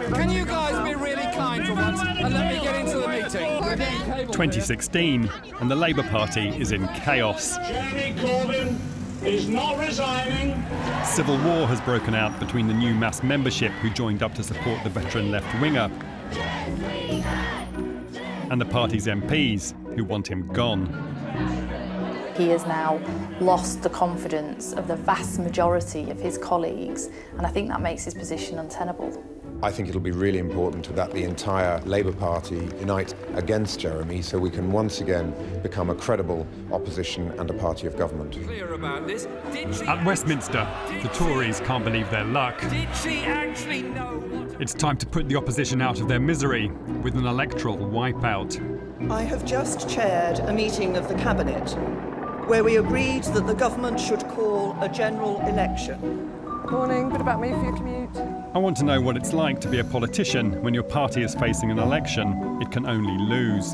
Can you guys be really kind for once and let me get into the meeting? 2016, and the Labour Party is in chaos. Jeremy Corbyn is not resigning. Civil war has broken out between the new mass membership who joined up to support the veteran left-winger and the party's MPs who want him gone. He has now lost the confidence of the vast majority of his colleagues, and I think that makes his position untenable. I think it'll be really important that the entire Labour Party unite against Jeremy so we can once again become a credible opposition and a party of government. Clear about this. At Westminster, the Tories can't believe their luck. Did she actually know what... It's time to put the opposition out of their misery with an electoral wipeout. I have just chaired a meeting of the Cabinet where we agreed that the government should call a general election. Morning, bit about me for your commute. I want to know what it's like to be a politician when your party is facing an election it can only lose.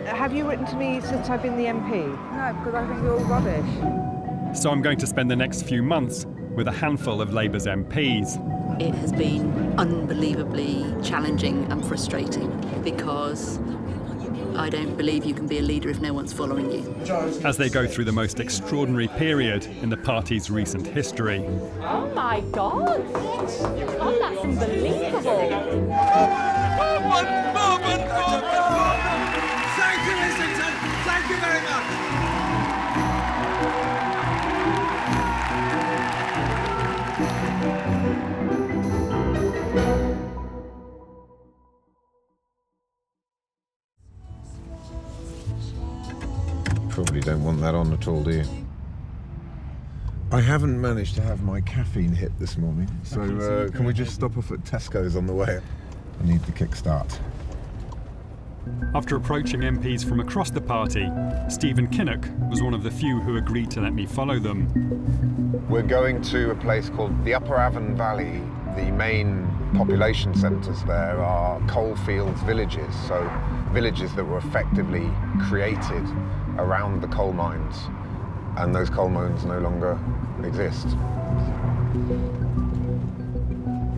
Have you written to me since I've been the MP? No, because I think you're all rubbish. So I'm going to spend the next few months with a handful of Labour's MPs. It has been unbelievably challenging and frustrating because I don't believe you can be a leader if no one's following you. As they go through the most extraordinary period in the party's recent history. Oh my God! Oh, that's unbelievable! Thank you, Islington! Thank you very much! Probably don't want that on at all, do you? I haven't managed to have my caffeine hit this morning, so can we just stop off at Tesco's on the way? I need the kickstart. After approaching MPs from across the party, Stephen Kinnock was one of the few who agreed to let me follow them. We're going to a place called the Upper Avon Valley. The main population centres there are coalfields villages, so villages that were effectively created around the coal mines, and those coal mines no longer exist.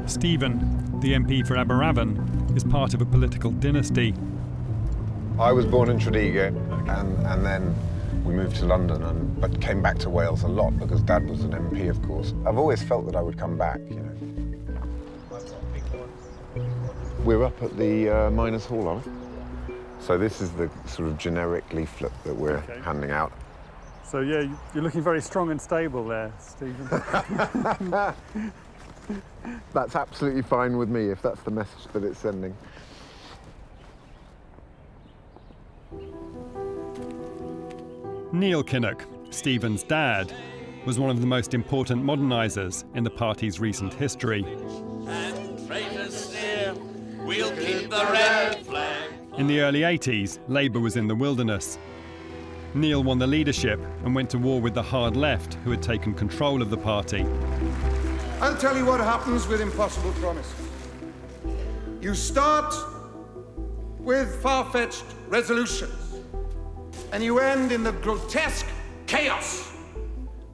Stephen, the MP for Aberavon, is part of a political dynasty. I was born in Tredegar, and then we moved to London, but came back to Wales a lot because Dad was an MP, of course. I've always felt that I would come back, you know. We're up at the Miners' Hall, aren't we? So this is the sort of generic leaflet that we're handing out. So yeah, you're looking very strong and stable there, Stephen. That's absolutely fine with me if that's the message that it's sending. Neil Kinnock, Stephen's dad, was one of the most important modernisers in the party's recent history. And traitors sneer, we'll keep the red flag. In the early 80s, Labour was in the wilderness. Neil won the leadership and went to war with the hard left who had taken control of the party. I'll tell you what happens with impossible promises. You start with far-fetched resolutions, and you end in the grotesque chaos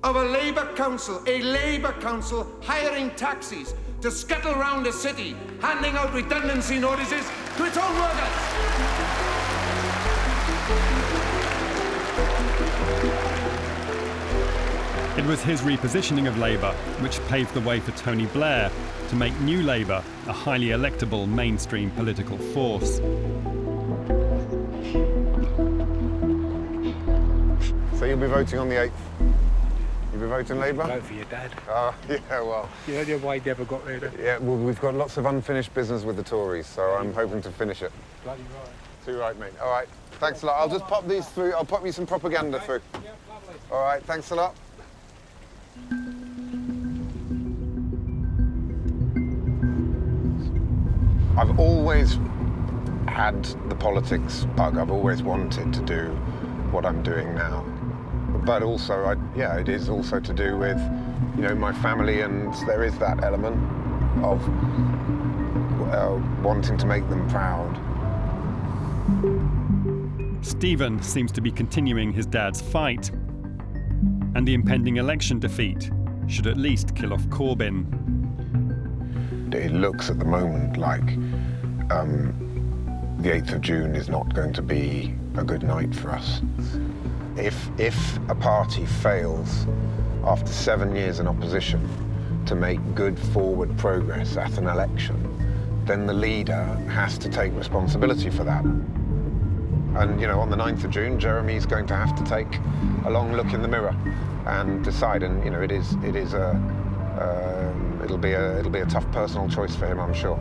of a Labour council hiring taxis to scuttle round the city, handing out redundancy notices to its own workers. It was his repositioning of Labour which paved the way for Tony Blair to make New Labour a highly electable mainstream political force. So you'll be voting on the 8th? You'll be voting Labour? Vote for your dad. Oh, yeah, well... You know why he never got rid of it? Yeah, well, we've got lots of unfinished business with the Tories, so I'm hoping to finish it. Bloody right. Too right, mate. All right, thanks a lot. I'll just pop these through. I'll pop you some propaganda through. Yeah, lovely. All right, thanks a lot. I've always had the politics bug. I've always wanted to do what I'm doing now. But also, it is also to do with, you know, my family, and there is that element of wanting to make them proud. Stephen seems to be continuing his dad's fight, and the impending election defeat should at least kill off Corbyn. it looks at the moment like the 8th of June is not going to be a good night for us. If a party fails after 7 years in opposition to make good forward progress at an election, then the leader has to take responsibility for that. And, you know, on the 9th of June, Jeremy's going to have to take a long look in the mirror and decide. And, you know, it'll be a tough personal choice for him, I'm sure.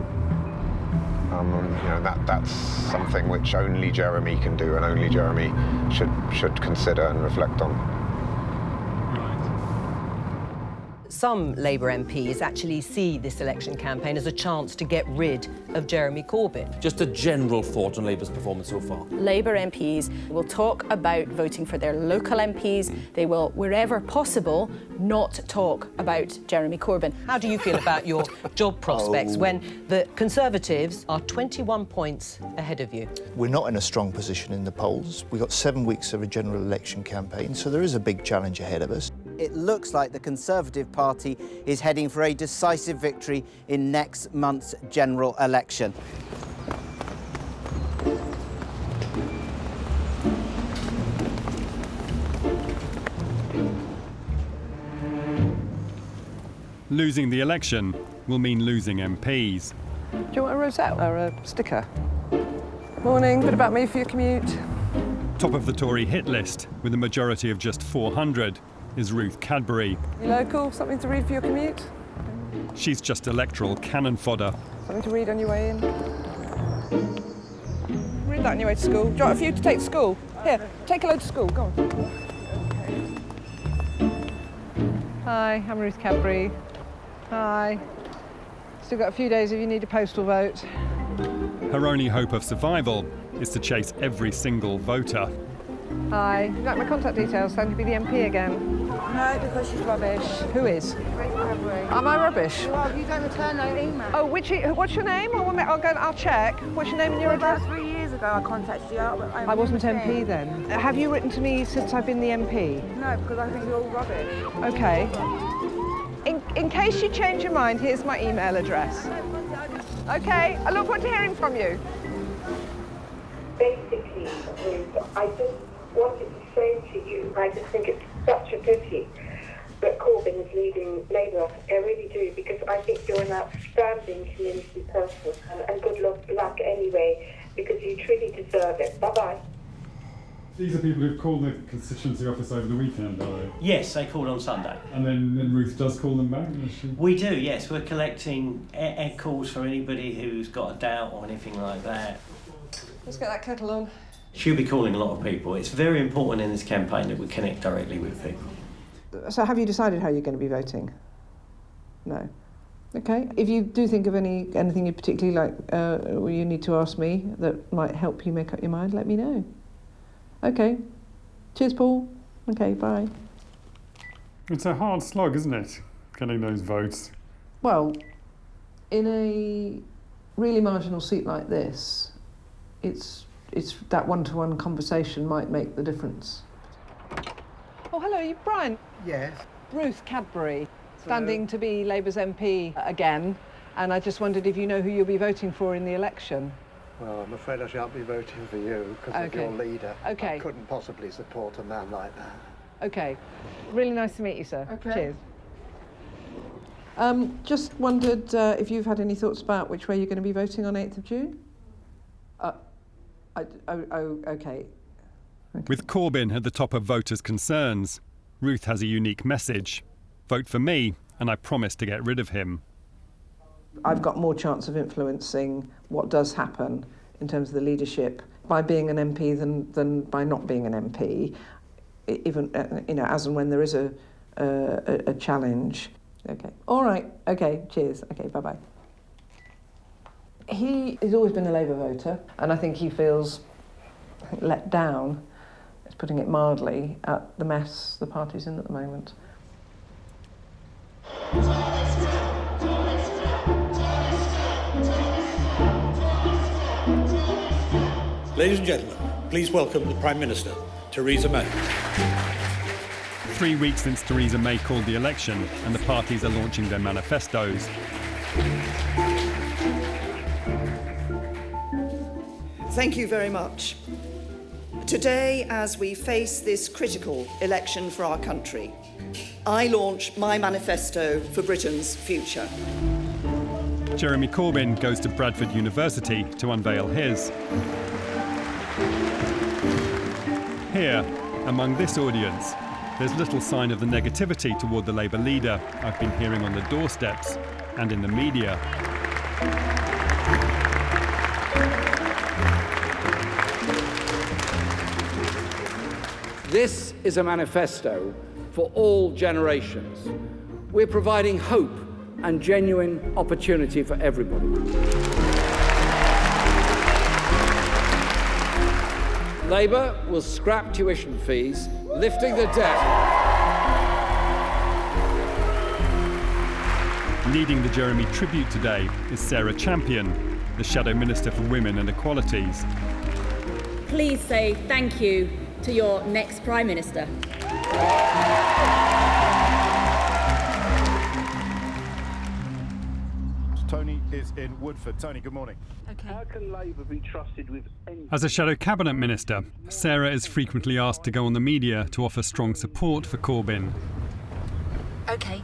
You know, that's something which only Jeremy can do, and only Jeremy should consider and reflect on. Some Labour MPs actually see this election campaign as a chance to get rid of Jeremy Corbyn. Just a general thought on Labour's performance so far. Labour MPs will talk about voting for their local MPs. They will, wherever possible, not talk about Jeremy Corbyn. How do you feel about your job prospects when the Conservatives are 21 points ahead of you? We're not in a strong position in the polls. We've got 7 weeks of a general election campaign, so there is a big challenge ahead of us. It looks like the Conservative Party is heading for a decisive victory in next month's general election. Losing the election will mean losing MPs. Do you want a rosette or a sticker? Morning, bit about me for your commute. Top of the Tory hit list, with a majority of just 400, is Ruth Cadbury. You local? Something to read for your commute? She's just electoral cannon fodder. Something to read on your way in? Read that on your way to school. Do you want a few to take to school? Here, take a load to school, go on. Hi, I'm Ruth Cadbury. Hi. Still got a few days if you need a postal vote. Her only hope of survival is to chase every single voter. Hi, would you like my contact details? So I can be the MP again. No, because she's rubbish. Who is? Am I rubbish? Well, you don't return no email. Oh, what's your name? I'll check. What's your name and your address? About 3 years ago I contacted you. I wasn't MP then. Have you written to me since I've been the MP? No, because I think you're all rubbish. Okay. In case you change your mind, here's my email address. Okay, I look forward to hearing from you. Basically, Ruth, I just wanted to say to you, I just think it's such a pity that Corbyn is leaving Labour. I really do, because I think you're an outstanding community person, and good luck anyway, because you truly deserve it. Bye-bye. These are people who've called the constituency office over the weekend, are they? Yes, they called on Sunday. And then Ruth does call them back, does she? We do, yes. We're collecting calls for anybody who's got a doubt or anything like that. Let's get that kettle on. She'll be calling a lot of people. It's very important in this campaign that we connect directly with people. So have you decided how you're going to be voting? No. Okay. If you do think of anything you particularly like, you need to ask me that might help you make up your mind, let me know. Okay. Cheers, Paul. Okay, bye. It's a hard slog, isn't it, getting those votes? Well, in a really marginal seat like this, it's that one-to-one conversation might make the difference. Oh, hello, you Brian? Yes. Ruth Cadbury, standing to be Labour's MP again, and I just wondered if you know who you'll be voting for in the election. Well, I'm afraid I shan't be voting for you because of your leader. Okay. I couldn't possibly support a man like that. Okay. Really nice to meet you, sir. Okay. Cheers. Just wondered if you've had any thoughts about which way you're going to be voting on 8th of June? Okay. With Corbyn at the top of voters' concerns, Ruth has a unique message. Vote for me, and I promise to get rid of him. I've got more chance of influencing what does happen in terms of the leadership by being an MP than by not being an MP, even as and when there is a challenge. Okay. All right. Okay. Cheers. Okay. Bye-bye. He has always been a Labour voter, and I think he feels let down, it's putting it mildly, at the mess the party's in at the moment. Ladies and gentlemen, please welcome the Prime Minister, Theresa May. 3 weeks since Theresa May called the election and the parties are launching their manifestos. Thank you very much. Today, as we face this critical election for our country, I launch my manifesto for Britain's future. Jeremy Corbyn goes to Bradford University to unveil his. Here, among this audience, there's little sign of the negativity toward the Labour leader I've been hearing on the doorsteps and in the media. This is a manifesto for all generations. We're providing hope and genuine opportunity for everybody. Labour will scrap tuition fees, lifting the debt. Leading the Jeremy tribute today is Sarah Champion, the Shadow Minister for Women and Equalities. Please say thank you to your next Prime Minister. Tony is in Woodford. Tony, good morning. Okay. How can Labour be trusted with any... As a Shadow Cabinet Minister, Sarah is frequently asked to go on the media to offer strong support for Corbyn. OK,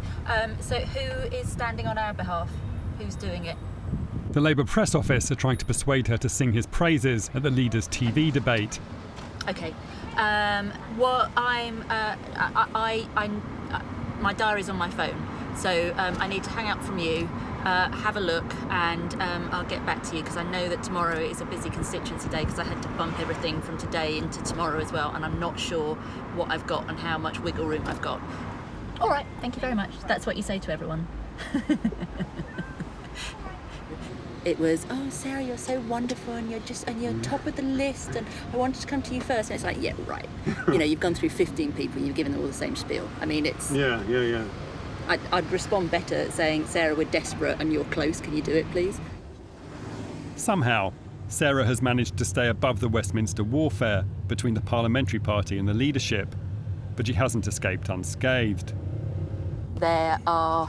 so who is standing on our behalf? Who's doing it? The Labour press office are trying to persuade her to sing his praises at the leader's TV debate. OK, what my diary's on my phone, so I need to hang up from you. Have a look and I'll get back to you, because I know that tomorrow is a busy constituency day, because I had to bump everything from today into tomorrow as well, and I'm not sure what I've got and how much wiggle room I've got. All right, thank you very much. That's what you say to everyone. It was, oh Sarah, you're so wonderful and you're top of the list and I wanted to come to you first. And it's like, yeah, right. You know, you've gone through 15 people and you've given them all the same spiel. I mean, it's... Yeah. I'd respond better saying, Sarah, we're desperate and you're close, can you do it, please? Somehow, Sarah has managed to stay above the Westminster warfare between the Parliamentary Party and the leadership, but she hasn't escaped unscathed. There are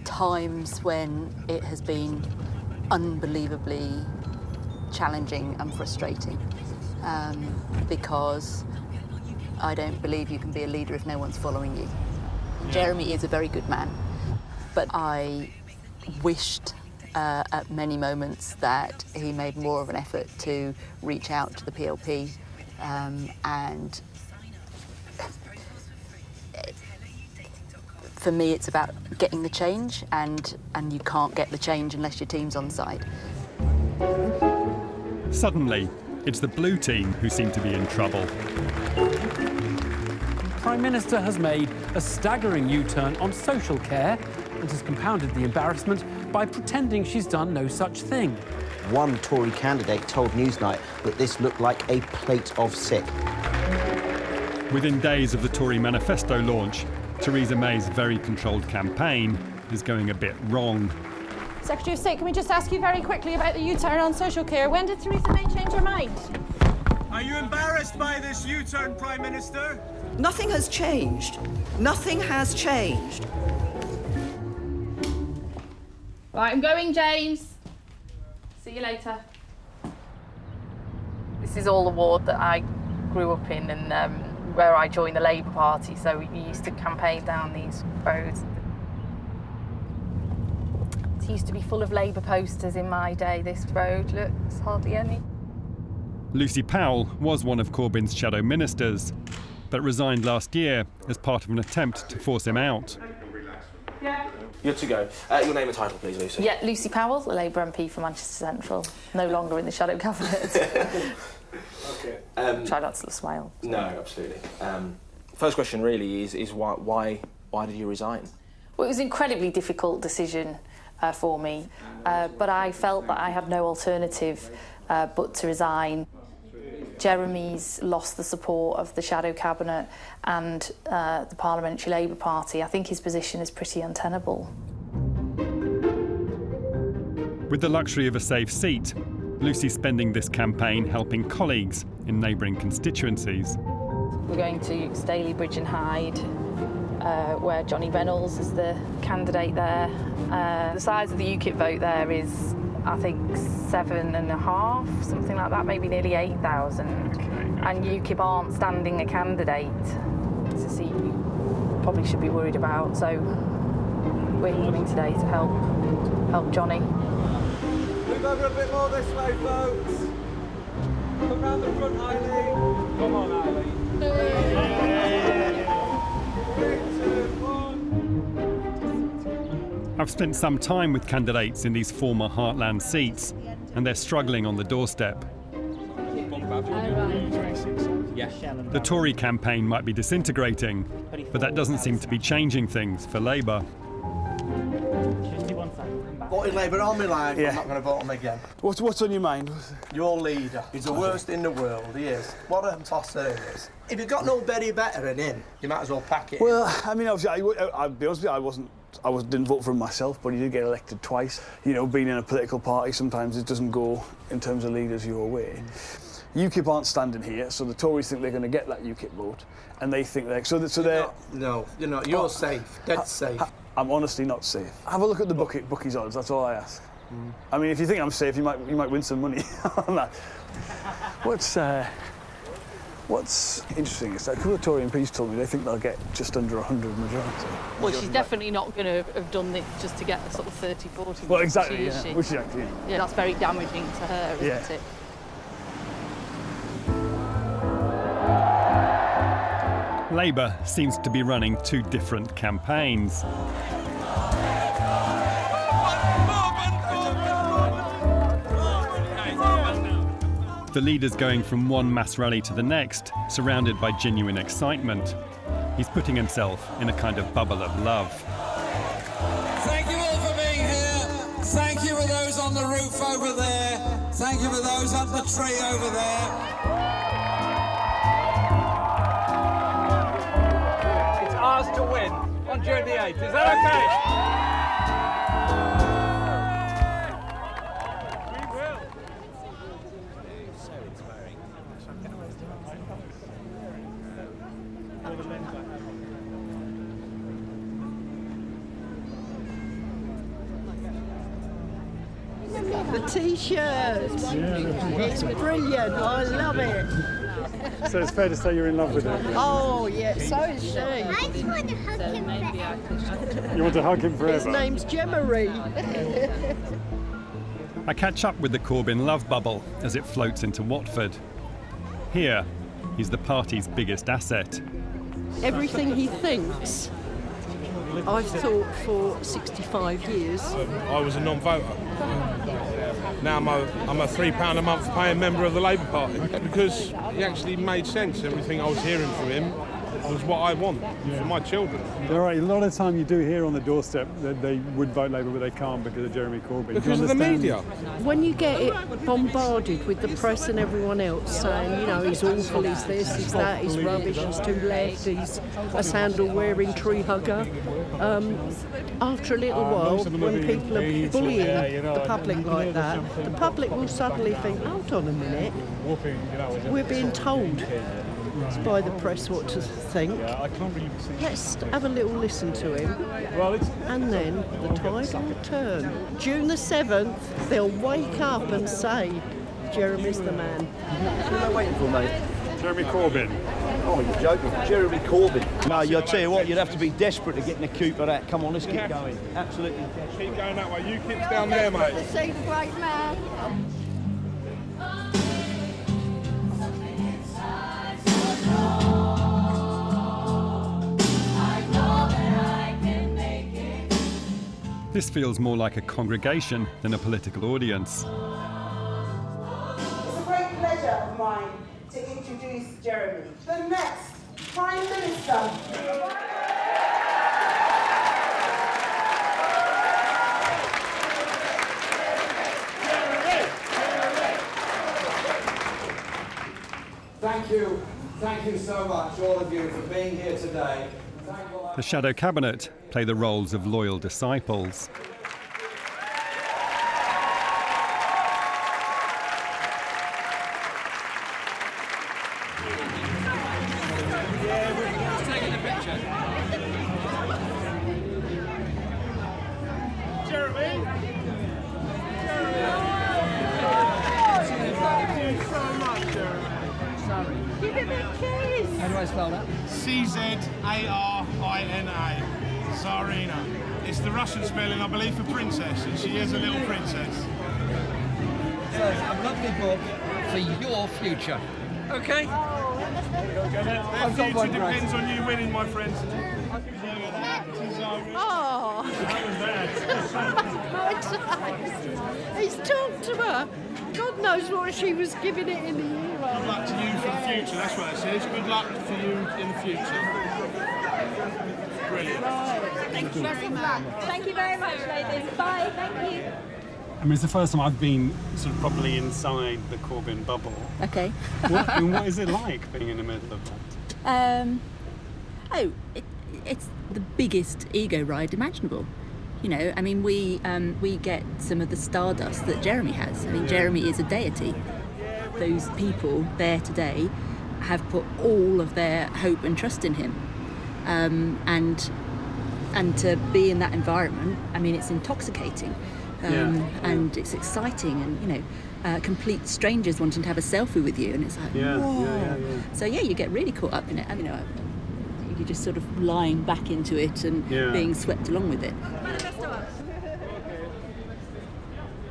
times when it has been unbelievably challenging and frustrating, because I don't believe you can be a leader if no one's following you. Jeremy is a very good man, but I wished at many moments that he made more of an effort to reach out to the PLP, and for me it's about getting the change, and you can't get the change unless your team's on side. Suddenly, it's the blue team who seem to be in trouble. The Prime Minister has made a staggering U-turn on social care and has compounded the embarrassment by pretending she's done no such thing. One Tory candidate told Newsnight that this looked like a plate of sick. Within days of the Tory manifesto launch, Theresa May's very controlled campaign is going a bit wrong. Secretary of State, can we just ask you very quickly about the U-turn on social care? When did Theresa May change her mind? Are you embarrassed by this U-turn, Prime Minister? Nothing has changed. Nothing has changed. Right, I'm going, James. See you later. This is all the ward that I grew up in, and where I joined the Labour Party, so we used to campaign down these roads. It used to be full of Labour posters in my day, this road. Look, there's hardly any. Lucy Powell was one of Corbyn's shadow ministers, but resigned last year as part of an attempt to force him out. You're to go. Your name and title, please, Lucy. Yeah, Lucy Powell, the Labour MP for Manchester Central. No longer in the shadow cabinet. Okay. Try not to smile. No, absolutely. First question really is why did you resign? Well, it was an incredibly difficult decision for me, but I felt that I had no alternative but to resign. Jeremy's lost the support of the shadow cabinet and the Parliamentary Labour Party. I think his position is pretty untenable. With the luxury of a safe seat, Lucy's spending this campaign helping colleagues in neighbouring constituencies. We're going to Staley Bridge and Hyde, where Johnny Reynolds is the candidate there. The size of the UKIP vote there is, I think, 7.5, something like that, maybe nearly 8,000. And UKIP aren't standing a candidate. It's a seat you probably should be worried about. So we're coming today to help Johnny. Move over a bit more this way, folks. Come round the front, Eileen. Come on, Eileen. 3, 2, 1. I've spent some time with candidates in these former Heartland seats, and they're struggling on the doorstep. The Tory campaign might be disintegrating, but that doesn't seem to be changing things for Labour. Voting Labour all my life, I'm not going to vote him again. What's on your mind? Your leader. He's the worst in the world, he is. What a tosser he is. If you've got nobody better than him, you might as well pack it. Well, I mean, obviously, I'll be honest with you, I didn't vote for him myself, but he did get elected twice. You know, being in a political party, sometimes it doesn't go in terms of leaders your way. UKIP aren't standing here, so the Tories think they're going to get that UKIP vote, and they think they're... No, you're not. You're safe. Dead safe. I'm honestly not safe. Have a look at the bookies odds, that's all I ask. I mean, if you think I'm safe, you might win some money on that. What's interesting is that a couple of Tory MPs told me they think they'll get just under 100 majority. Well, she's definitely not going to have done it just to get a sort of 30-40. Well, exactly, is she? Which is actually... Yeah, that's very damaging to her, isn't it? Labour seems to be running two different campaigns. The leader's going from one mass rally to the next, surrounded by genuine excitement. He's putting himself in a kind of bubble of love. Thank you all for being here. Thank you for those on the roof over there. Thank you for those up the tree over there. Ours to win on June the 8th. Is that okay? We will. The T-shirt. It's brilliant. I love it. So it's fair to say you're in love with her? Oh, yeah, so is she. I just want to hug him forever. You want to hug him forever? His name's Gemma-Ree. I catch up with the Corbyn love bubble as it floats into Watford. Here, he's the party's biggest asset. Everything he thinks, I've thought for 65 years. I was a non-voter. Now I'm a £3 a month paying member of the Labour Party because he actually made sense. Everything I was hearing from him was what I want for my children. There are a lot of time you do hear on the doorstep that they would vote Labour, but they can't because of Jeremy Corbyn. Because of the media. When you get it bombarded with the press and everyone else saying, you know, he's awful, he's this, he's that, he's rubbish, he's too left, he's a sandal-wearing tree hugger. After a little while, when people are bullying the public like that, the public will suddenly think, hold on a minute, we're being told by the press what to think. Let's have a little listen to him, and then the tide will turn. June the 7th, they'll wake up and say, Jeremy's the man. Who am I waiting for, mate? Jeremy Corbyn. Oh, you're joking. Jeremy Corbyn. No, I'll tell you what, you'd have to be desperate to get in the coop of that. Come on, let's keep going. Absolutely desperate. Keep going that way. You keep down there, mate. To see the great man. This feels more like a congregation than a political audience. It's a great pleasure of mine to introduce Jeremy, the next Prime Minister. Thank you so much, all of you, for being here today. The shadow cabinet play the roles of loyal disciples. Jeremy. Thank you so much, Jeremy. Sorry. Give him a kiss. How do I spell that? Czarina. Tsarina. It's the Russian spelling, I believe, for princess, and she is a little princess. So, a lovely book for your future. Okay? Their future depends on you winning, my friends. Oh. How he's talked to her. God knows what she was giving it in the year. Good luck to you for the future, that's what it says. Good luck for you in the future. Brilliant. Thank you very much. Thank you very much, ladies. Bye. Thank you. I mean, it's the first time I've been sort of properly inside the Corbyn bubble. Okay. What is it like being in the middle of that? It's the biggest ego ride imaginable. You know, I mean, we get some of the stardust that Jeremy has. I mean, Jeremy is a deity. Those people there today have put all of their hope and trust in him. And to be in that environment, I mean, it's intoxicating. And it's exciting, and you know, complete strangers wanting to have a selfie with you, and it's like, whoa. So you get really caught up in it. I mean, you're just sort of lying back into it and being swept along with it.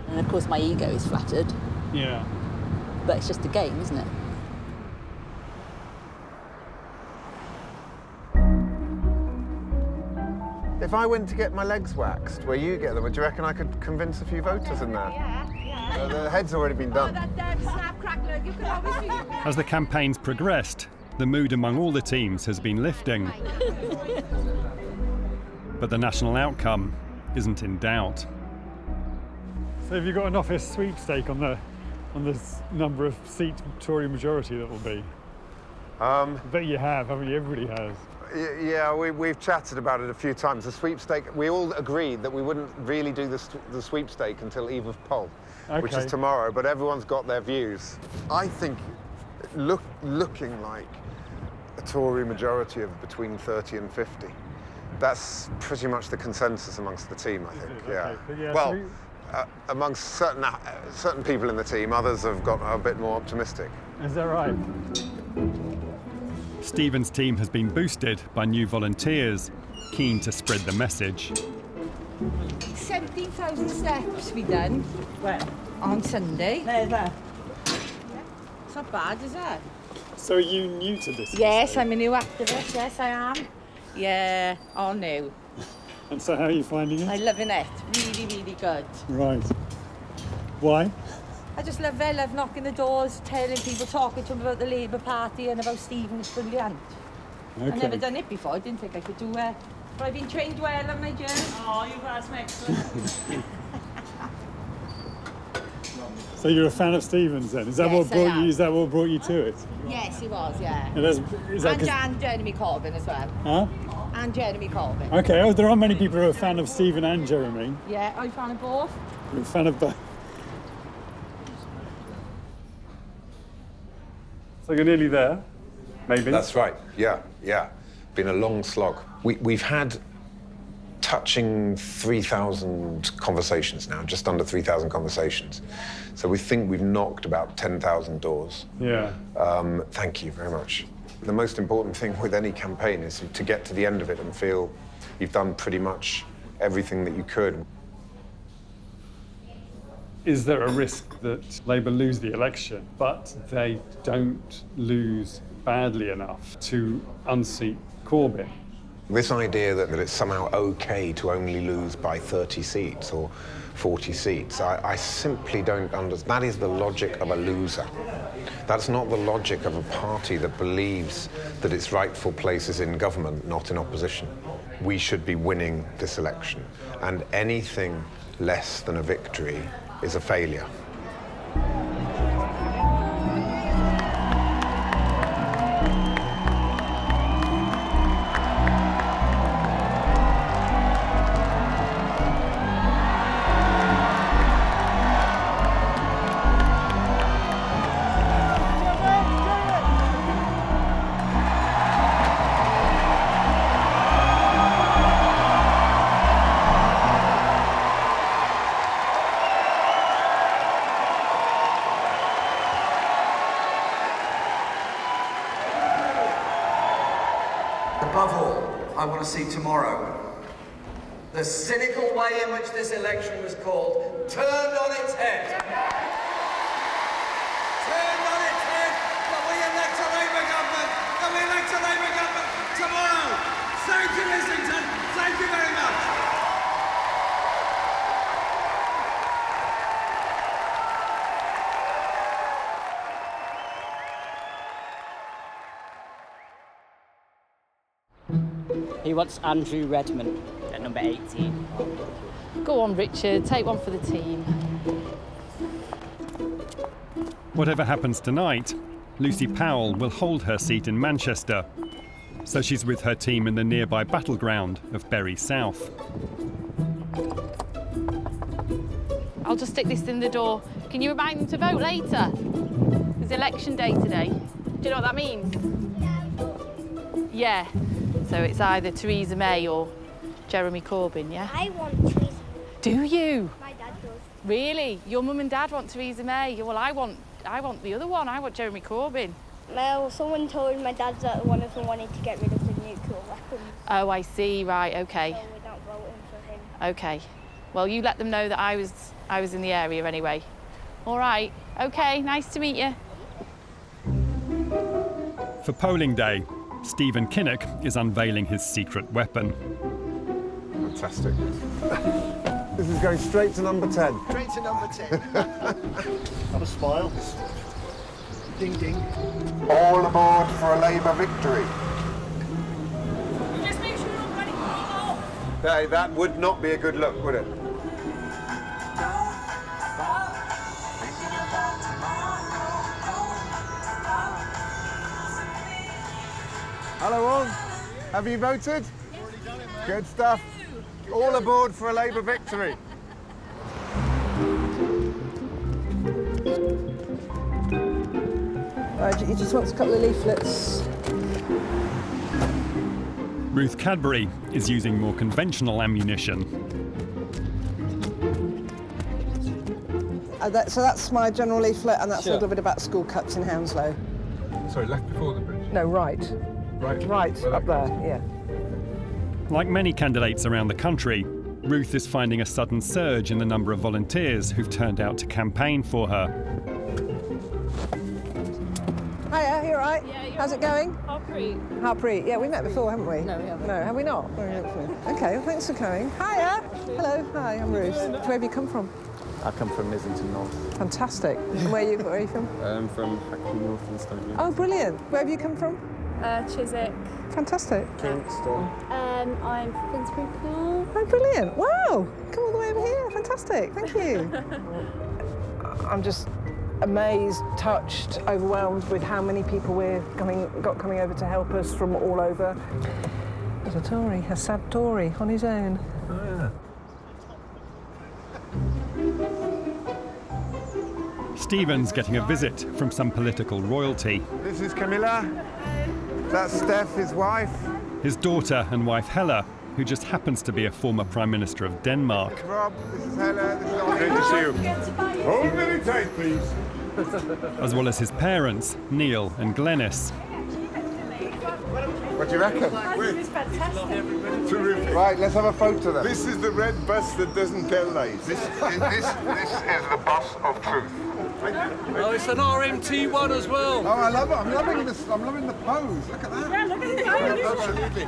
And of course, my ego is flattered. Yeah. But it's just a game, isn't it? If I went to get my legs waxed where you get them, do you reckon I could convince a few voters in that? Yeah. The head's already been done. As the campaign's progressed, the mood among all the teams has been lifting. But the national outcome isn't in doubt. So have you got an office sweepstake on the number of seat Tory majority that will be? I bet you have, haven't you? Everybody has. Yeah, we've chatted about it a few times. The sweepstake, we all agreed that we wouldn't really do the sweepstake until eve of poll, which is tomorrow, but everyone's got their views. I think looking like a Tory majority of between 30 and 50. That's pretty much the consensus amongst the team, I think. Well, amongst certain people in the team, others have got a bit more optimistic. Is that right? Stephen's team has been boosted by new volunteers, keen to spread the message. 17,000 steps we done. When? On Sunday. There. It's not bad, is it? So are you new to this? Yes, I'm a new activist. Yes, I am. Yeah, all new. And so how are you finding it? I'm loving it. Really, really good. Right. Why? I just love it. I love knocking the doors, telling people, talking to them about the Labour Party and about Stephen. It's brilliant. Okay. I've never done it before. I didn't think I could do it. But I've been trained well, haven't I, Jen? Oh, you've got some excellent. So you're a fan of Stephen's then? Is that what brought you to it? Yes, he was, yeah. And Jeremy Corbyn as well. Huh? And Jeremy Corbyn. Okay, there aren't many people who are a fan of Stephen and Jeremy. Yeah, I'm a fan of both. You're a fan of both. So you're nearly there, maybe? That's right, yeah. Been a long slog. We've had touching 3,000 conversations now, just under 3,000 conversations. So we think we've knocked about 10,000 doors. Yeah. Thank you very much. The most important thing with any campaign is to get to the end of it and feel you've done pretty much everything that you could. Is there a risk that Labour lose the election, but they don't lose badly enough to unseat Corbyn? This idea that it's somehow okay to only lose by 30 seats or 40 seats, I simply don't understand. That is the logic of a loser. That's not the logic of a party that believes that its rightful place is in government, not in opposition. We should be winning this election, and anything less than a victory is a failure. I want to see tomorrow. The cynical way in which this election was called turned on its head. Turned on its head, but we elect a Labour government, and we elect a Labour government tomorrow. Thank you, Islington. Thank you very much. He wants Andrew Redmond at number 18. Go on, Richard, take one for the team. Whatever happens tonight, Lucy Powell will hold her seat in Manchester, so she's with her team in the nearby battleground of Bury South. I'll just stick this in the door. Can you remind them to vote later? It's election day today. Do you know what that means? Yeah. So it's either Theresa May or Jeremy Corbyn, yeah? I want Theresa. Do you? My dad does. Really? Your mum and dad want Theresa May? Well, I want the other one. I want Jeremy Corbyn. Well, someone told my dad that one of them wanted to get rid of the nuclear weapons. Oh, I see. Right. Okay. So we're not voting for him. Okay. Well, you let them know that I was in the area anyway. All right. Okay. Nice to meet you. For polling day, Stephen Kinnock is unveiling his secret weapon. Fantastic. This is going straight to number 10. Straight to number 10. Have a smile. Ding, ding. All aboard for a Labour victory. Just make sure you're not running off. Hey, that would not be a good look, would it? Hello all. Have you voted? Good stuff. All aboard for a Labour victory. He just wants a couple of leaflets. Ruth Cadbury is using more conventional ammunition. So that's my general leaflet, and that's Sure. a little bit about school cuts in Hounslow. Sorry, left before the bridge? No, right. Right, up there, yeah. Like many candidates around the country, Ruth is finding a sudden surge in the number of volunteers who've turned out to campaign for her. Hiya, you all right? Yeah, How's it going? Harpreet. Harpreet, yeah, we met before, haven't we? No, we haven't. No, have we not? Okay, well, thanks for coming. Hiya. Hello, hi, I'm Ruth. Where have you come from? I come from Islington North. Fantastic. And where are you from? I'm from Hackney North and Stone. Oh, brilliant. Where have you come from? Chiswick. Fantastic. Kingston. I'm Finsbury Park. Oh, brilliant. Wow. Come all the way over here. Fantastic. Thank you. I'm just amazed, touched, overwhelmed with how many people we've got coming over to help us from all over. There's a Tory, a sad Tory on his own. Oh, yeah. Stephen's getting a visit from some political royalty. This is Camilla. That's Steph, his wife. His daughter and wife Hella, who just happens to be a former Prime Minister of Denmark. Rob, this is Hella. This is Ollie. Great to see you. Hold me tight, please. As well as his parents, Neil and Glenys. What do you reckon? This is fantastic. Terrific. Right, let's have a photo then. This is the red bus that doesn't tell lies. This is the bus of truth. Oh, it's an RMT1 as well. Oh, I love it. I'm loving this. I'm loving the pose. Look at that. Yeah, look at the pose. Absolutely.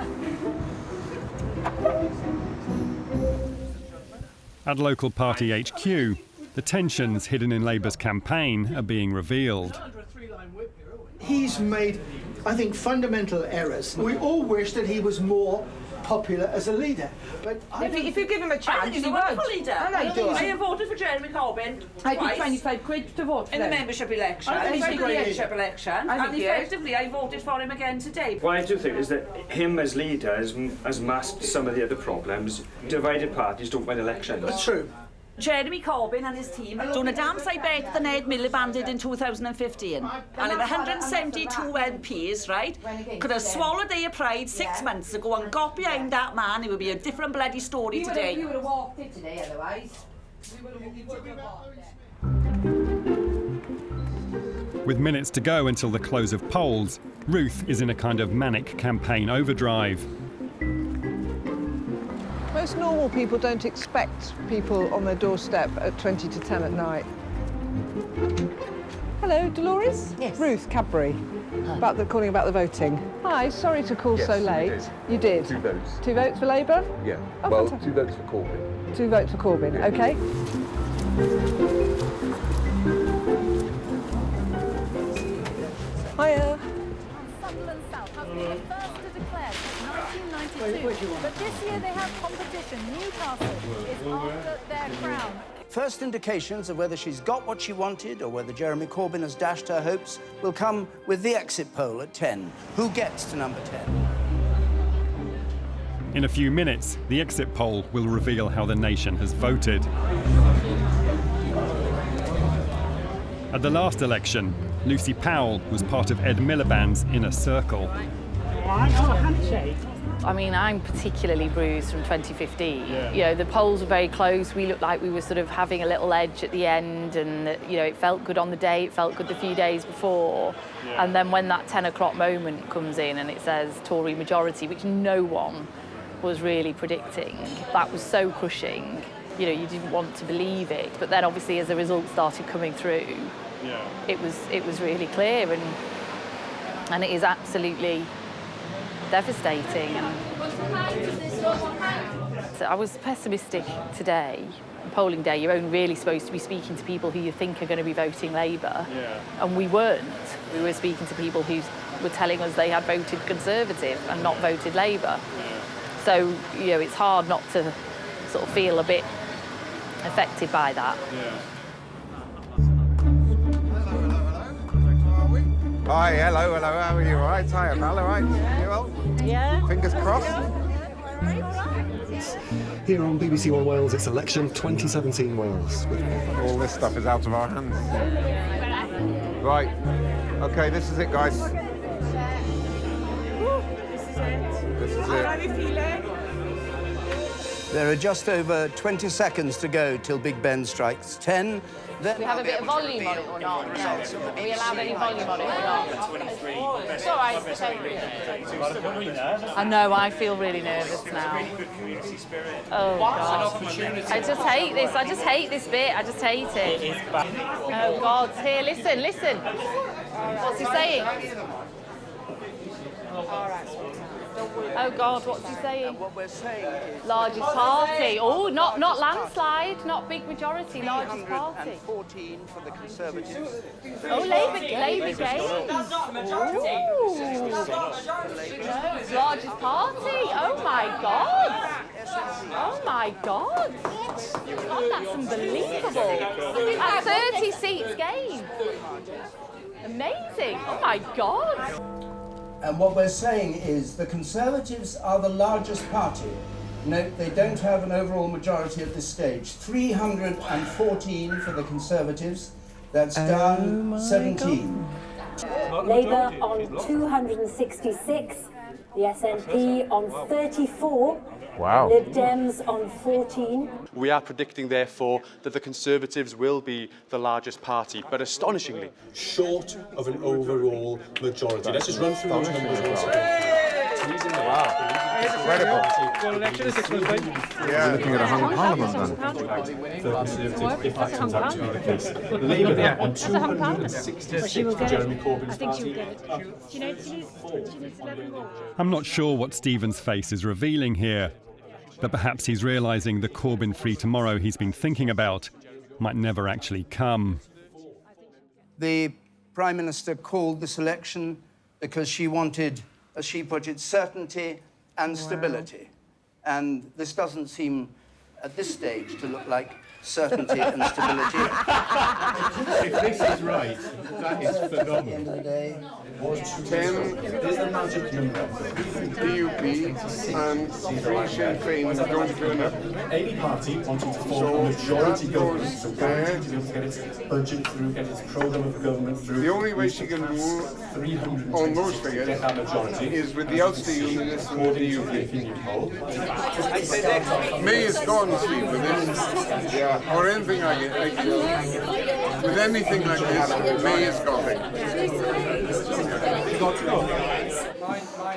At local party HQ, the tensions hidden in Labour's campaign are being revealed. He's made, I think, fundamental errors. We all wish that he was more popular as a leader. But if you give him a chance, I think he's a wonderful leader. I have voted for Jeremy Corbyn I twice. paid 25 quid to vote for In the him. membership election. I think he's in the great. leadership election. I think And he is. effectively, I voted for him again today. What I do think is that him as leader has masked some of the other problems. Divided parties don't win elections. That's true. Jeremy Corbyn and his team done a damn sight better than Ed Miliband did in 2015. And if 172 MPs, right, could have swallowed their pride 6 months ago and got behind that man, it would be a different bloody story today. You would have walked it today otherwise. With minutes to go until the close of polls, Ruth is in a kind of manic campaign overdrive. most normal people don't expect people on their doorstep at 20 to 10 at night. Hello, Dolores? Yes. Ruth Cadbury. Calling about the voting. Hi, sorry to call so late. You did? 2 votes. 2 votes for Labour? Yeah. Oh, well, fantastic. 2 votes for Corbyn. 2 votes for Corbyn, Yeah. OK. Hiya. Sunderland South has been the first to declare since 1992. But this year they have competition. Newcastle is after their crown. First indications of whether she's got what she wanted or whether Jeremy Corbyn has dashed her hopes will come with the exit poll at 10. Who gets to number 10? In a few minutes, the exit poll will reveal how the nation has voted. At the last election, Lucy Powell was part of Ed Miliband's inner circle. I mean, I'm particularly bruised from 2015. You know, the polls were very close. We looked like we were sort of having a little edge at the end, and you know, it felt good on the day, it felt good the few days before. And then when that 10 o'clock moment comes in and it says Tory majority, which no one was really predicting, that was so crushing. You know, you didn't want to believe it. But then obviously as the results started coming through, it was really clear, and it is absolutely devastating. So I was pessimistic today. Polling day, you're only really supposed to be speaking to people who you think are going to be voting Labour. And we weren't. We were speaking to people who were telling us they had voted Conservative and not voted Labour. So, you know, it's hard not to sort of feel a bit affected by that. Hi, hello, how are you? All right? Hi, pal, all right? You well? Yeah. Fingers crossed? Here on BBC One Wales, it's election 2017 Wales. All this stuff is out of our hands. Right. OK, this is it, guys. This is it. How are you feeling? There are just over 20 seconds to go till Big Ben strikes 10. We have a bit of volume on it or not? No. Are we allowed any volume on it or not? It's all right. I know, I feel really nervous now. Oh, God. I just hate this. I just hate this bit. I just hate it. Oh, God. Here, listen, listen. What's he saying? All right. Oh, God, what's he saying? What we're saying is... Largest party. Oh, not landslide, not big majority, largest party. 14 for the Conservatives. Oh, Labour gains. Largest party. Oh, my God. Oh, my God. God, that's unbelievable. At 30 seats gained. Amazing. Oh, my God. And what we're saying is the Conservatives are the largest party. Note, they don't have an overall majority at this stage. 314 for the Conservatives. That's down 17. Labour on 266, the SNP on 34. Wow. Lib Dems on 14. We are predicting, therefore, that the Conservatives will be the largest party, but astonishingly short of an overall majority. Let's just run through those numbers once again. Wow. Incredible. Yeah. Looking at a hung parliament if that turns out to be the case. Labour on 266 Jeremy Corbyn's party. I'm not sure what Stephen's face is revealing here, but perhaps he's realising the Corbyn-free tomorrow he's been thinking about might never actually come. The Prime Minister called this election because she wanted, as she put it, certainty and stability. And this doesn't seem, at this stage, to look like certainty and stability. If this is right, that is phenomenal. At the end of the day, 10 DUP and 3 Sinn Féin don't turn up. Any party wanting to form a majority government, so guaranteed to be able to get its budget through, get its programme of government through. The only way she can move on those figures is with the Ulster Unionists and the DUP. May is gone to sleep with this. Yeah. Or anything like it. With anything like this, May is gone.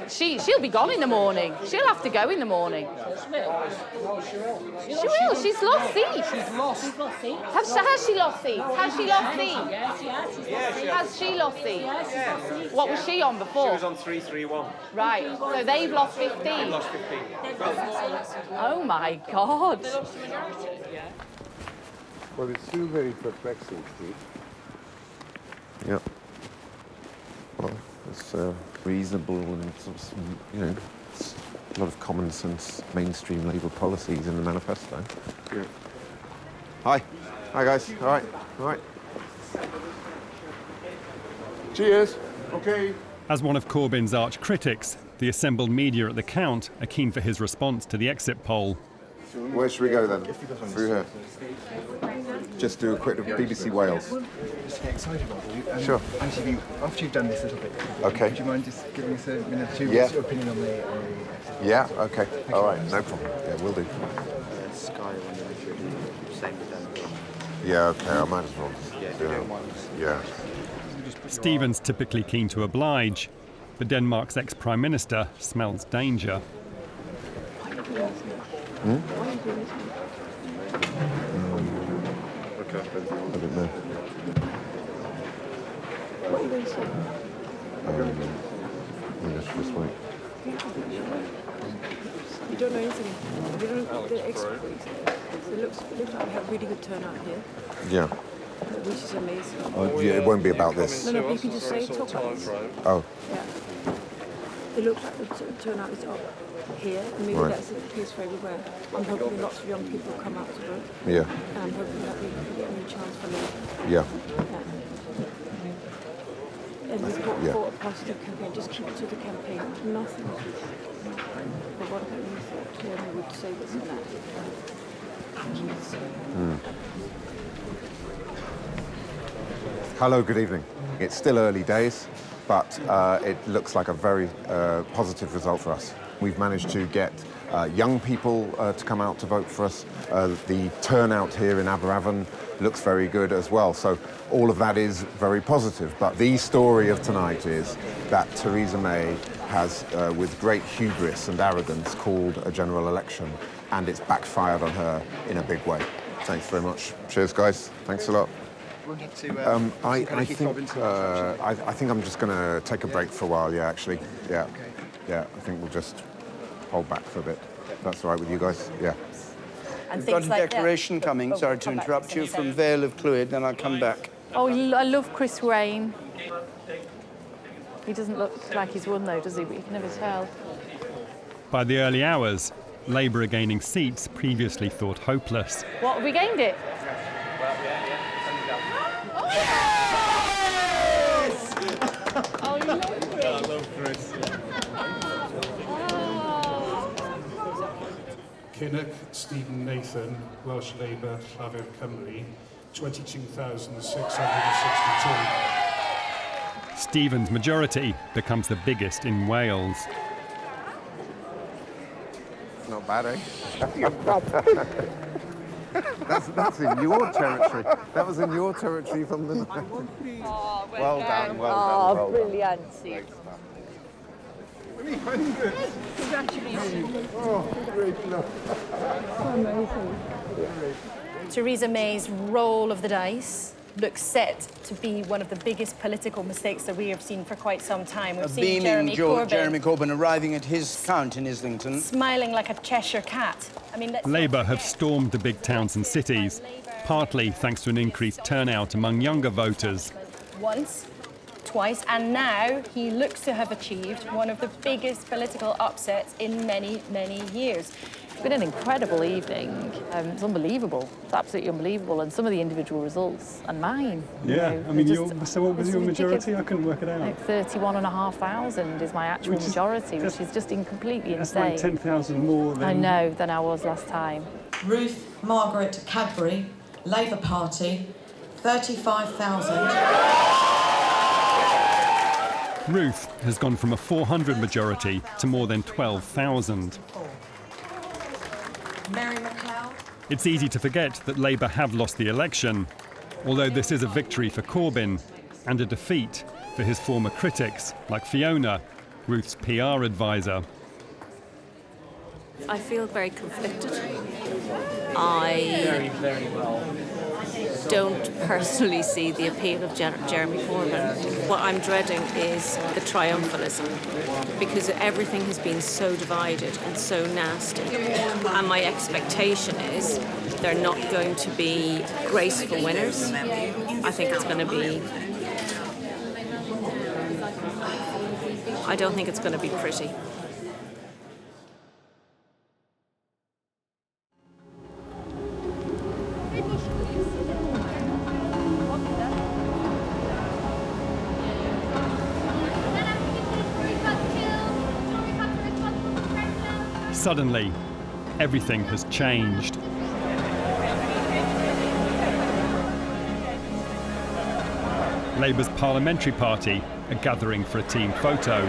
She'll be gone in the morning. She'll have to go in the morning. She will. She's lost seats. She's lost seats. Has she lost seats? Has she lost seats? Yes, Has she lost seats? What was she on before? She was on 331. Right. So they've lost 15. They've lost 15. Oh my God. Well, it's still very perplexing, Steve. Yeah. Well, it's reasonable and sort of, you know, it's a lot of common sense mainstream Labour policies in the manifesto. Yeah. Hi. Hi, guys. All right. All right. Cheers. Okay. As one of Corbyn's arch critics, the assembled media at the count are keen for his response to the exit poll. Where should we go then? Through here. Just do a quick BBC Wales. Just get excited about it. Sure. Actually, after you've done this little bit, Okay. would you mind just giving us a minute or two? Yeah. What's your opinion on the Yeah, okay. All right, no problem. Yeah, we'll do. Sky one, same with them. Yeah, okay, I might as well. Yeah. Stephen's typically keen to oblige, but Denmark's ex-Prime Minister smells danger. I don't know. What are you going to say? Let's just wait. You don't know anything. You don't know the experts. So it looks like we have really good turnout here. Yeah. Which is amazing. Yeah, it won't be about this. No, but you can just say talk about this. Oh. Yeah. It looks like the turnout is up here, and maybe Right. that's the case for everywhere. I'm hoping lots of young people come out to vote. Yeah. And I'm hoping that we can get a new chance for me. Yeah. And we've got Yeah. for a positive campaign, just keep it to the campaign. Nothing. But what about you thought? Yeah, we would say this and that. Hello, good evening. It's still early days, but it looks like a very positive result for us. We've managed to get young people to come out to vote for us. The turnout here in Aberavon looks very good as well. So all of that is very positive. But the story of tonight is that Theresa May has, with great hubris and arrogance, called a general election, and it's backfired on her in a big way. Thanks very much. Cheers, guys. Thanks a lot. I think I'm just going to take a break for a while. Yeah, actually. Yeah. Yeah. I think we'll just hold back for a bit. That's all right with you guys. Yeah. We've got a declaration coming. Sorry to interrupt you, from Vale of Clwyd, and I'll come back. Oh, I love Chris Wain. He doesn't look like he's won though, does he? But you can never tell. By the early hours, Labour are gaining seats previously thought hopeless. What, have we gained it? Oh, you love Chris. I love Chris. Kinnock, Stephen Nathan, Welsh Labour, Llafur Cymru, 22,662. Stephen's majority becomes the biggest in Wales. Not bad, eh? That's in your territory. That was in your territory from the night. Oh, well done, well oh, done. Well brilliant. Done. 300! Congratulations. Oh, great luck. Amazing. Theresa May's roll of the dice looks set to be one of the biggest political mistakes that we have seen for quite some time. We've seen Jeremy Corbyn arriving at his count in Islington, smiling like a Cheshire cat. I mean, Labour have stormed the big towns and cities, partly thanks to an increased turnout among younger voters. Once, twice, and now he looks to have achieved one of the biggest political upsets in many, many years. It's been an incredible evening. It's unbelievable. It's absolutely unbelievable. And some of the individual results, and mine. Yeah, you know, I mean, so what was your majority? ridiculous. I couldn't work it out. Like 31,500 is my actual majority, which is just completely insane. That's like 10,000 more than... I know, than I was last time. Ruth Margaret Cadbury, Labour Party, 35,000. Ruth has gone from a 400 majority to more than 12,000. Mary McLeod. It's easy to forget that Labour have lost the election, although this is a victory for Corbyn and a defeat for his former critics like Fiona, Ruth's PR advisor. I feel very conflicted. I don't personally see the appeal of Jeremy Corbyn. What I'm dreading is the triumphalism, because everything has been so divided and so nasty. And my expectation is they're not going to be graceful winners. I think it's going to be... I don't think it's going to be pretty. Suddenly, everything has changed. Labour's parliamentary party are gathering for a team photo.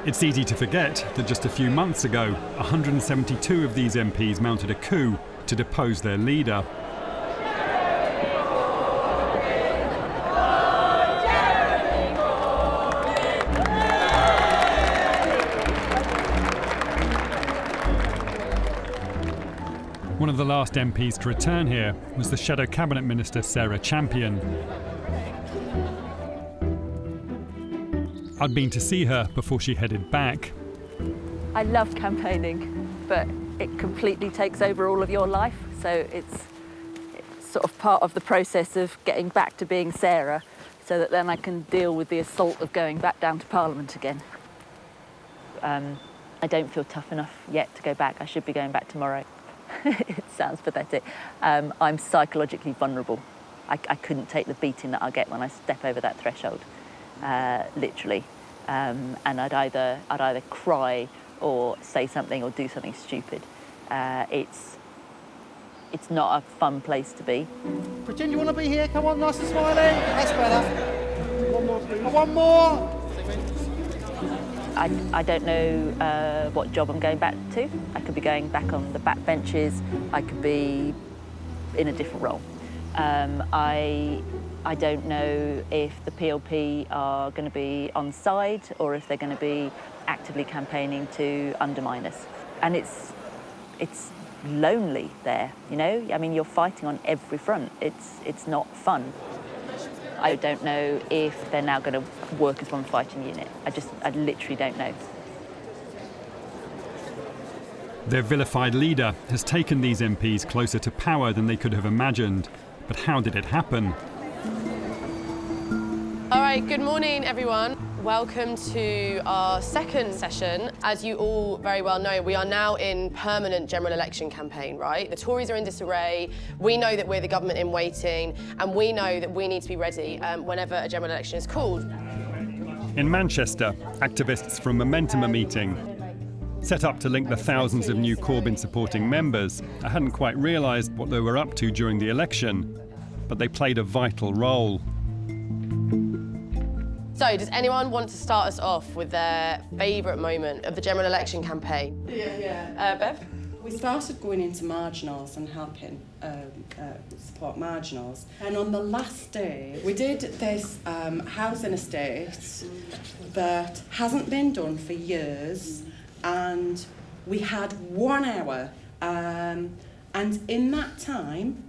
It's easy to forget that just a few months ago, 172 of these MPs mounted a coup to depose their leader. One of the last MPs to return here was the Shadow Cabinet Minister Sarah Champion. I'd been to see her before she headed back. I love campaigning, but it completely takes over all of your life, so it's sort of part of the process of getting back to being Sarah, so that then I can deal with the assault of going back down to Parliament again. I don't feel tough enough yet to go back. I should be going back tomorrow. It sounds pathetic. I'm psychologically vulnerable. I couldn't take the beating that I'll get when I step over that threshold, literally. And I'd either cry or say something or do something stupid. It's not a fun place to be. Pretend you want to be here. Come on, nice and smiling. That's better. One more, please. One more. I don't know what job I'm going back to. I could be going back on the back benches. I could be in a different role. I don't know if the PLP are going to be on side or if they're going to be actively campaigning to undermine us. And it's lonely there, you know? I mean, you're fighting on every front. It's not fun. I don't know if they're now going to work as one fighting unit. I literally don't know. Their vilified leader has taken these MPs closer to power than they could have imagined. But how did it happen? All right, good morning, everyone. Welcome to our second session. As you all very well know, we are now in permanent general election campaign, right? The Tories are in disarray. We know that we're the government in waiting, and we know that we need to be ready whenever a general election is called. In Manchester, activists from Momentum are meeting. Set up to link the thousands of new Corbyn-supporting members, I hadn't quite realised what they were up to during the election, but they played a vital role. So, does anyone want to start us off with their favourite moment of the general election campaign? Bev? We started going into marginals and helping support marginals. And on the last day, we did this housing estate that hasn't been done for years. And we had 1 hour. And in that time,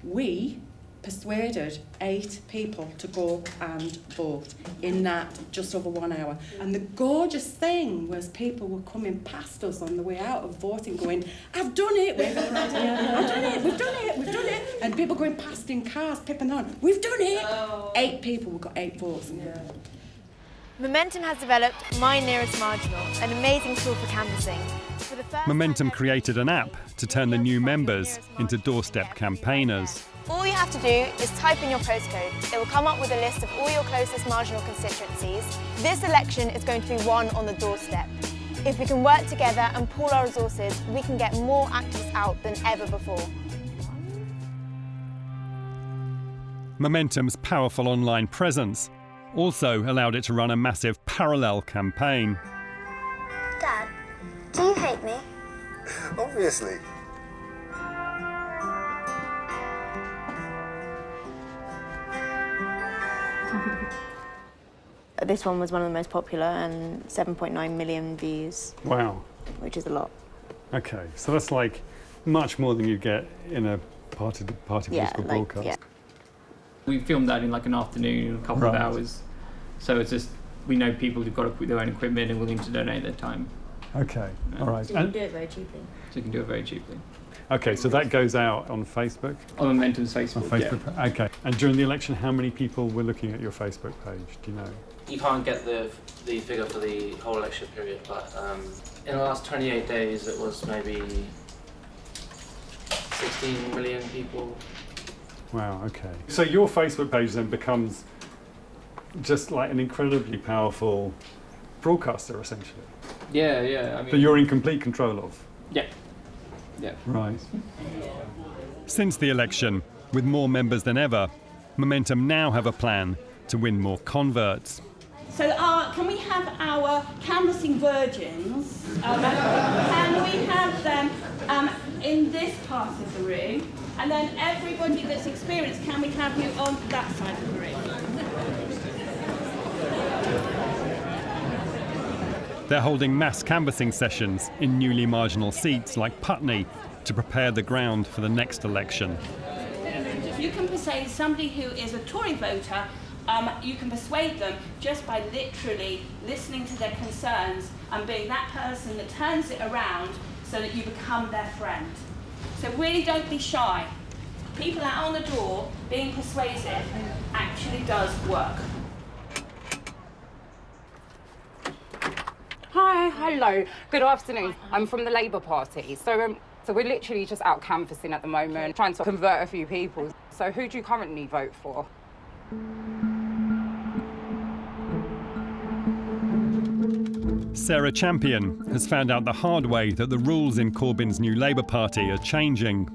we persuaded 8 people to go and vote in that just over 1 hour. And the gorgeous thing was people were coming past us on the way out of voting going, I've done it, we've done it, we've done it, we've done it. And people going past in cars, pipping on, we've done it. 8 people, we got 8 votes. Momentum has developed My Nearest Marginal, an amazing tool for canvassing. Momentum created an app to turn the new members into doorstep campaigners. All you have to do is type in your postcode. It will come up with a list of all your closest marginal constituencies. This election is going to be won on the doorstep. If we can work together and pool our resources, we can get more activists out than ever before. Momentum's powerful online presence also allowed it to run a massive parallel campaign. Dad, do you hate me? This one was one of the most popular and 7.9 million views. Wow. Which is a lot. Okay, so that's like much more than you get in a party political broadcast. Yeah. We filmed that in like an afternoon, a couple of hours. So it's just, we know people who've got their own equipment and willing to donate their time. Okay, all right. So you can do it very cheaply. So you can do it very cheaply. Okay, so that goes out on Facebook? On Momentum's Facebook, yeah. Okay, and during the election, how many people were looking at your Facebook page? Do you know? You can't get the figure for the whole election period, but in the last 28 days, it was maybe 16 million people. Wow, okay. So your Facebook page then becomes just like an incredibly powerful broadcaster, essentially. Yeah, yeah. I mean, that you're in complete control of. Yeah. Yeah. Right. Since the election, with more members than ever, Momentum now have a plan to win more converts. So can we have our canvassing virgins, can we have them in this part of the room, and then everybody that's experienced, can we have you on that side of the room? They're holding mass canvassing sessions in newly marginal seats like Putney to prepare the ground for the next election. You can persuade somebody who is a Tory voter, you can persuade them just by literally listening to their concerns and being that person that turns it around so that you become their friend. So really don't be shy. People out on the door being persuasive actually does work. Hi, hello, good afternoon. I'm from the Labour Party. So we're literally just out canvassing at the moment, trying to convert a few people. So who do you currently vote for? Sarah Champion has found out the hard way that the rules in Corbyn's new Labour Party are changing.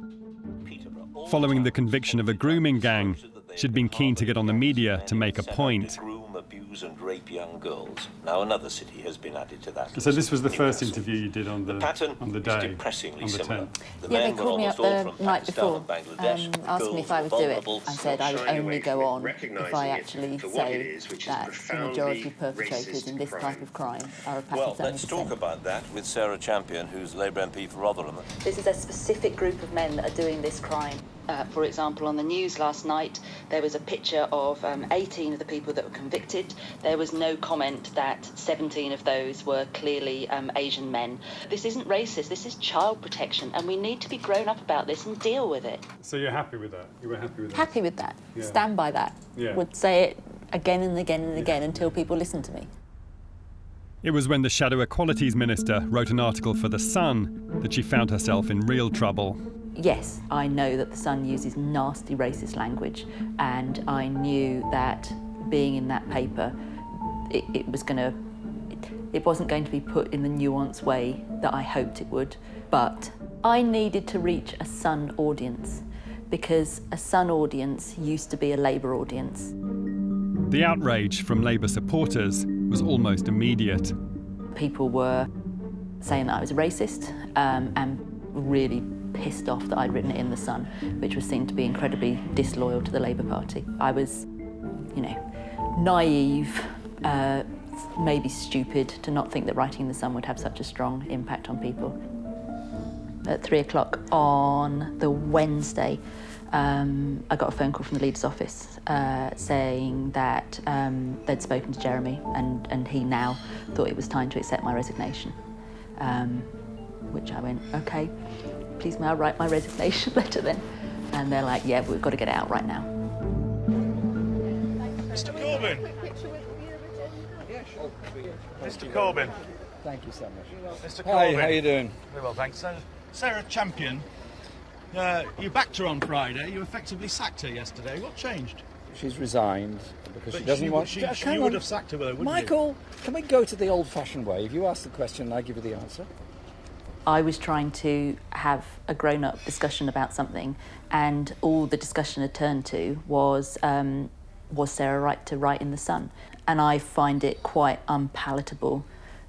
Following the conviction of a grooming gang, she'd been keen to get on the media to make a point. Abuse and rape young girls. Now another city has been added to that. So this was the first interview you did on the day, is depressingly on the similar. 10th. The Yeah, they men were called me up almost the all night from before, Pakistan and Bangladesh. asked me if I would do it. I said I would only go on if I actually say that the majority of perpetrators in this type of crime are of Pakistani Well, let's descent. talk about that with Sarah Champion, who's Labour MP for Rotherham. This is a specific group of men that are doing this crime. For example, on the news last night, there was a picture of 18 of the people that were convicted. There was no comment that 17 of those were clearly Asian men. This isn't racist, this is child protection, and we need to be grown up about this and deal with it. So you're happy with that? You were happy with that? Happy with that. Yeah. Stand by that. Yeah. Would say it again and again and again until people listen to me. It was when the Shadow Equalities Minister wrote an article for The Sun that she found herself in real trouble. Yes, I know that The Sun uses nasty racist language, and I knew that being in that paper, it wasn't going to be put in the nuanced way that I hoped it would. But I needed to reach a Sun audience, because a Sun audience used to be a Labour audience. The outrage from Labour supporters was almost immediate. People were saying that I was a racist and really pissed off that I'd written it in The Sun, which was seen to be incredibly disloyal to the Labour Party. I was, naive, maybe stupid to not think that writing in The Sun would have such a strong impact on people. At 3 o'clock on the Wednesday, I got a phone call from the leader's office saying that they'd spoken to Jeremy and he now thought it was time to accept my resignation, which I went, okay, please may I write my resignation letter then? And they're like, yeah, we've got to get it out right now. Mr. Corbyn. Mr. Corbyn. Thank you so much. Mr. Hi, Corbyn. how you doing? Very well, thanks. Sarah Champion, you backed her on Friday. You effectively sacked her yesterday. What changed? She's resigned because But she doesn't want... you would have sacked her, though, wouldn't Michael, can we go to the old-fashioned way? If you ask the question, I give you the answer. I was trying to have a grown-up discussion about something, and all the discussion had turned to was Sarah right to write in The Sun? And I find it quite unpalatable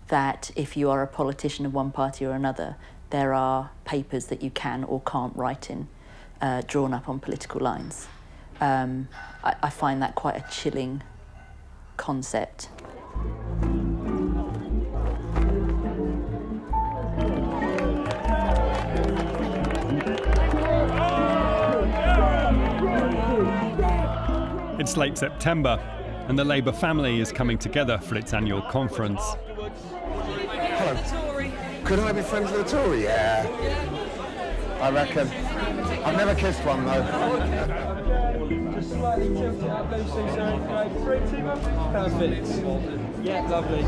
that if you are a politician of one party or another, there are papers that you can or can't write in, drawn up on political lines. I find that quite a chilling concept. It's late September, and the Labour family is coming together for its annual conference. Hello. Could I be friends with a Tory? Yeah. I reckon. I've never kissed one, though. Just slightly tilt it up, Lucy, so 3, 2, 1. Perfect. Yeah, lovely.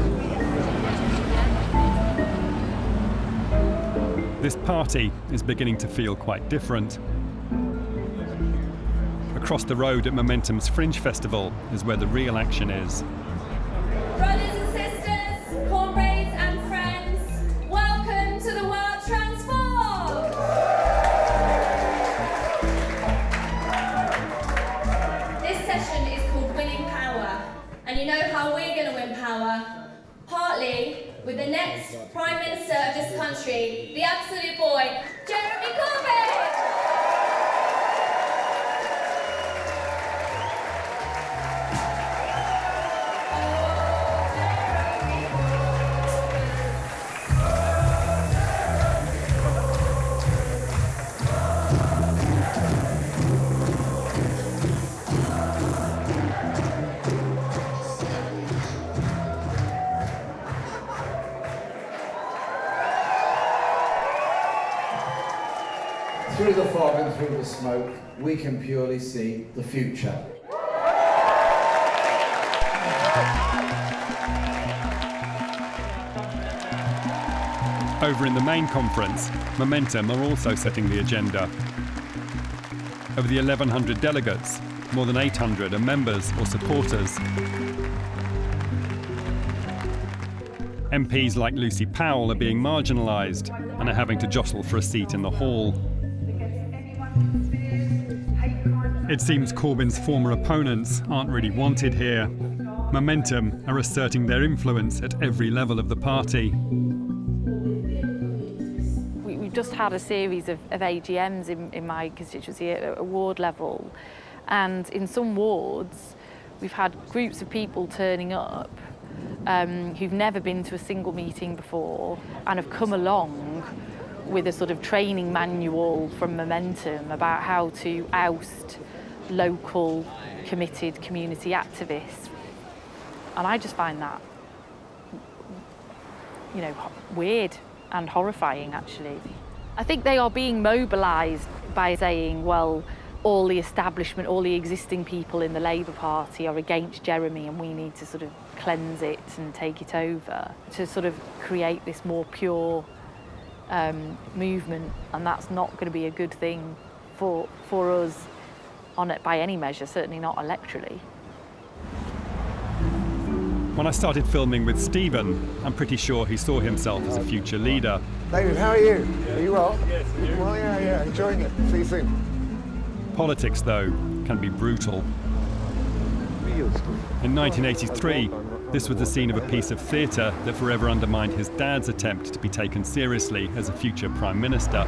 This party is beginning to feel quite different. Across the road at Momentum's Fringe Festival is where the real action is. Brothers and sisters, comrades and friends, welcome to the World Transform! This session is called Winning Power, and you know how we're going to win power? Partly with the next Prime Minister of this country, the absolute boy, Jeremy Corbyn! Through the fog and through the smoke, we can purely see the future. Over in the main conference, Momentum are also setting the agenda. Of the 1,100 delegates, more than 800 are members or supporters. MPs like Lucy Powell are being marginalised and are having to jostle for a seat in the hall. It seems Corbyn's former opponents aren't really wanted here. Momentum are asserting their influence at every level of the party. We've just had a series of AGMs in my constituency at a ward level, and in some wards we've had groups of people turning up who've never been to a single meeting before and have come along with a sort of training manual from Momentum about how to oust local committed community activists. And I just find that, you know, weird and horrifying, actually. I think they are being mobilised by saying, well, all the establishment, all the existing people in the Labour Party are against Jeremy and we need to sort of cleanse it and take it over to sort of create this more pure movement, and that's not going to be a good thing for us on it by any measure, certainly not electorally. When I started filming with Stephen, I'm pretty sure he saw himself as a future leader. David, how are you? Are you well? Yes, are you? Well, yeah, enjoying it. See you soon. Politics, though, can be brutal. In 1983, this was the scene of a piece of theatre that forever undermined his dad's attempt to be taken seriously as a future Prime Minister.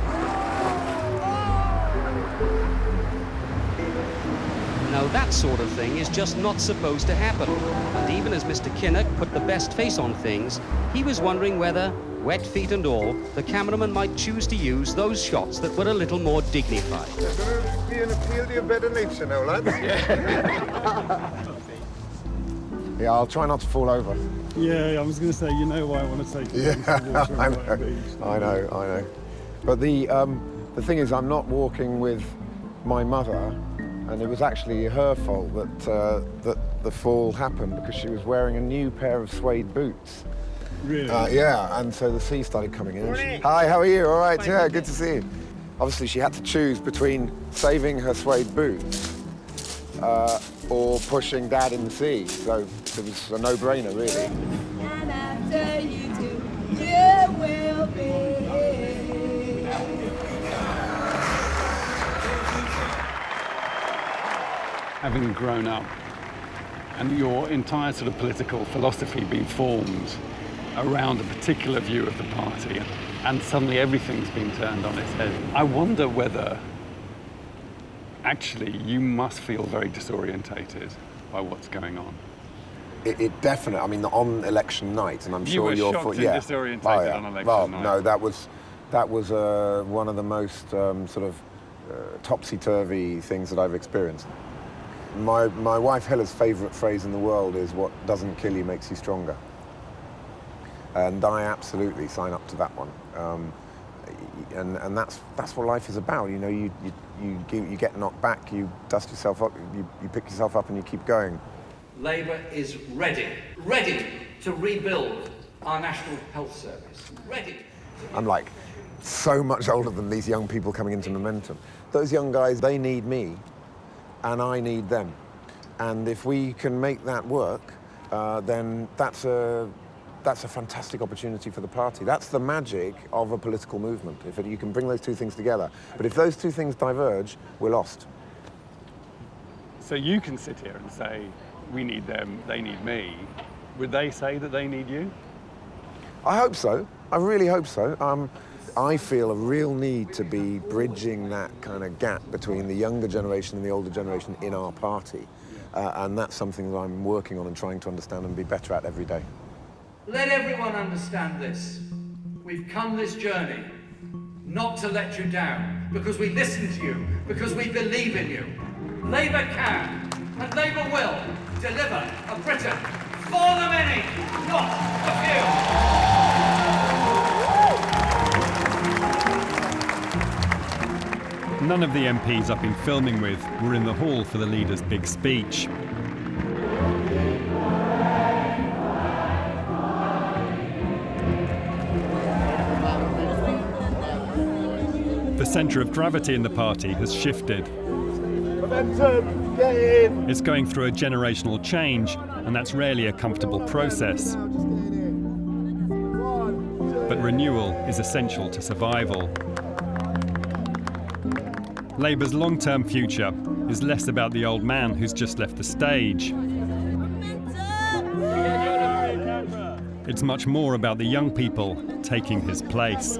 Now that sort of thing is just not supposed to happen. And even as Mr. Kinnock put the best face on things, he was wondering whether, wet feet and all, the cameraman might choose to use those shots that were a little more dignified. There's going to be an appeal to your better nature now, lads. Yeah, I'll try not to fall over. Yeah, I was going to say, you know why I want to take you. Yeah, I know. But the thing is, I'm not walking with my mother, and it was actually her fault that the fall happened because she was wearing a new pair of suede boots. Really? Yeah, and so the sea started coming in. Hi, how are you? All right, yeah, good to see you. Obviously, she had to choose between saving her suede boots or pushing Dad in the sea. So it was a no-brainer, really. And after you do, you will be. Having grown up and your entire sort of political philosophy being formed around a particular view of the party, and suddenly everything's been turned on its head, I wonder whether actually you must feel very disorientated by what's going on. it definitely. I mean, on election night, and I'm You sure were you're shocked and disorientated on election well, night. no, that was one of the most sort of topsy-turvy things that I've experienced. My wife Hella's favourite phrase in the world is, "What doesn't kill you makes you stronger," and I absolutely sign up to that one. And that's what life is about. You know, you get knocked back, you dust yourself up, you pick yourself up, and you keep going. Labour is ready to rebuild our National Health Service. Ready. I'm like so much older than these young people coming into Momentum. Those young guys, they need me, and I need them. And if we can make that work, then that's a fantastic opportunity for the party. That's the magic of a political movement, if you can bring those two things together. But if those two things diverge, we're lost. So you can sit here and say, we need them, they need me. Would they say that they need you? I hope so. I really hope so. I feel a real need to be bridging that kind of gap between the younger generation and the older generation in our party. And that's something that I'm working on and trying to understand and be better at every day. Let everyone understand this. We've come this journey not to let you down, because we listen to you, because we believe in you. Labour can, and Labour will, deliver a Britain for the many, not the few. None of the MPs I've been filming with were in the hall for the leader's big speech. The centre of gravity in the party has shifted. Momentum, get in! It's going through a generational change, and that's rarely a comfortable process. But renewal is essential to survival. Labour's long-term future is less about the old man who's just left the stage. It's much more about the young people taking his place.